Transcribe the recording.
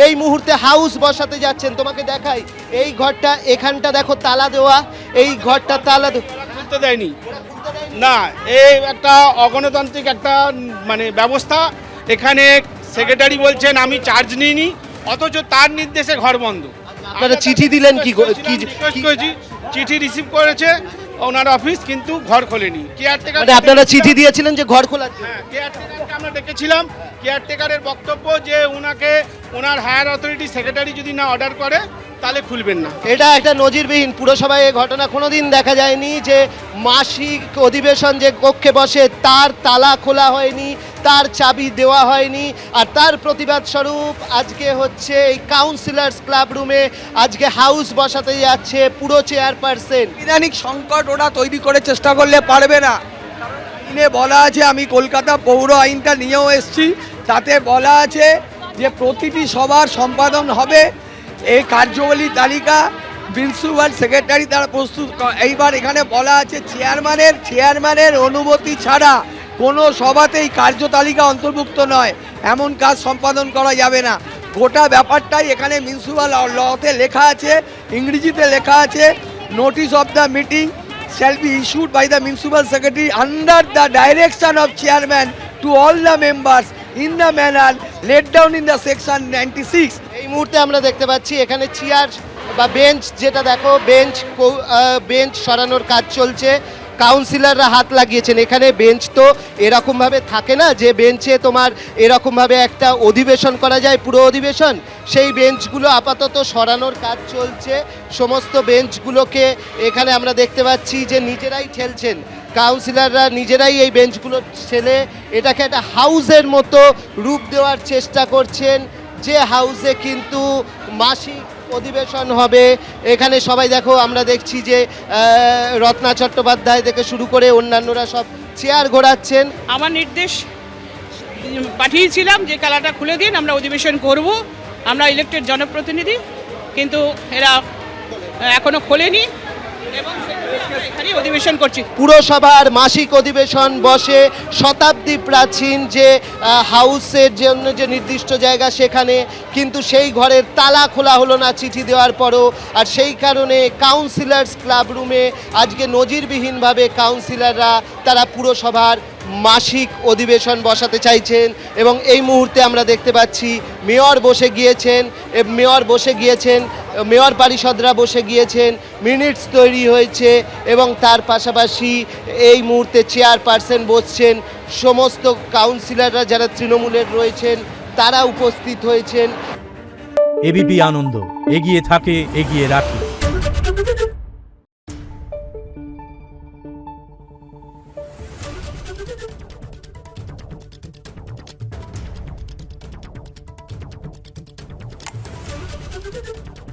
এই মুহূর্তে হাউস বসাতে যাচ্ছেন। তোমাকে দেখাই এই ঘরটা, এখানটা দেখো তালা দেওয়া, এই ঘরটা তালা খুলতে দেয়নি না, এই একটা অগণতান্ত্রিক একটা মানে ব্যবস্থা। এখানে সেক্রেটারি বলছেন আমি চার্জ নিইনি, অথচ তার নির্দেশে ঘর বন্ধ। আপনারা চিঠি দিলেন কি রিকোয়েস্ট করেছি, চিঠি রিসিভ করেছে ওনার অফিস, কিন্তু ঘর খোলেনি। কেয়ারটেকার মানে আপনারা চিঠি দিয়েছিলেন যে ঘর খোলা? হ্যাঁ, কেয়ারটেকারকে আমরা ডেকেছিলাম। কেয়ারটেকারের বক্তব্য যে ওনাকে ওনার হায়ার অথরিটি সেক্রেটারি যদি না অর্ডার করে তাহলে খুলবেন না। এটা একটা নজিরবিহীন, পুরসভায় এই ঘটনা কোনোদিন দেখা যায়নি যে মাসিক অধিবেশন যে কক্ষে বসে তার তালা খোলা হয়নি, তার চাবি দেওয়া হয়নি। আর তার প্রতিবাদ স্বরূপ আজকে হচ্ছে এই কাউন্সিলর্স ক্লাব রুমে আজকে হাউস বসাতে যাচ্ছে পুরো চেয়ারপারসন। সাংবিধানিক সংকট ওরা তৈরি করে চেষ্টা করলে পারবে না। আইনে বলা আছে, আমি কলকাতা পৌর আইনটা নিয়েও এসেছি, তাতে বলা আছে যে প্রতিটি সভার সম্পাদন হবে এই কার্যাবলী তালিকা প্রিন্সিপাল সেক্রেটারি দ্বারা প্রস্তুত। এইবার এখানে বলা আছে চেয়ারম্যানের অনুমতি ছাড়া কোনো সভাতেই কার্যতালিকা অন্তর্ভুক্ত নয়, এমন কাজ সম্পাদন করা যাবে না। গোটা ব্যাপারটাই এখানে মিউনিসিপ্যাল লতে লেখা আছে, ইংরেজিতে লেখা আছে, notice of the meeting shall be issued by the municipal secretary under the direction of chairman to all the members in the manner laid down in the section 96. এই মুহূর্তে আমরা দেখতে পাচ্ছি এখানে চেয়ার বা বেঞ্চ, যেটা দেখো বেঞ্চ সরানোর কাজ চলছে। কাউন্সিলররা হাত লাগিয়েছেন। এখানে বেঞ্চ তো এরকমভাবে থাকে না যে বেঞ্চে তোমার এরকমভাবে একটা অধিবেশন করা যায়, পুরো অধিবেশন। সেই বেঞ্চগুলো আপাতত সরানোর কাজ চলছে। সমস্ত বেঞ্চগুলোকে এখানে আমরা দেখতে পাচ্ছি যে নিজেরাই ঠেলছেন, কাউন্সিলররা নিজেরাই এই বেঞ্চগুলো ঠেলে এটাকে একটা হাউসের মতো রূপ দেওয়ার চেষ্টা করছেন, যে হাউসে কিন্তু মাসিক অধিবেশন হবে। এখানে সবাই দেখো, আমরা দেখছি যে রত্না চট্টোপাধ্যায় থেকে শুরু করে অন্যান্যরা সব চেয়ার ঘোরাচ্ছেন। আমার নির্দেশ পাঠিয়েছিলাম যে খেলাটা খুলে দিন, আমরা অধিবেশন করব, আমরা ইলেক্টেড জনপ্রতিনিধি, কিন্তু এরা এখনো খোলেনি এবং এখানে অধিবেশন করছি। পুরসভার মাসিক অধিবেশন বসে শতাব্দী প্রাচীন যে হাউসের জন্য যে নির্দিষ্ট জায়গা, সেখানে কিন্তু সেই ঘরের তালা খোলা হলো না চিঠি দেওয়ার পরও। আর সেই কারণে কাউন্সিলর্স ক্লাব রুমে আজকে নজিরবিহীনভাবে কাউন্সিলররা তারা পুরসভার মাসিক অধিবেশন বসাতে চাইছেন। এবং এই মুহূর্তে আমরা দেখতে পাচ্ছি মেয়র বসে গিয়েছেন, মেয়র পরিষদরা বসে গিয়েছেন, মিনিটস তৈরি হয়েছে এবং তার পাশাপাশি এই মুহূর্তে চেয়ারপারসন বসছেন। সমস্ত কাউন্সিলররা যারা তৃণমূলের রয়েছেন তারা উপস্থিত হয়েছেন। এবিপি আনন্দ, এগিয়ে থাকে, এগিয়ে রাখে। Thank you.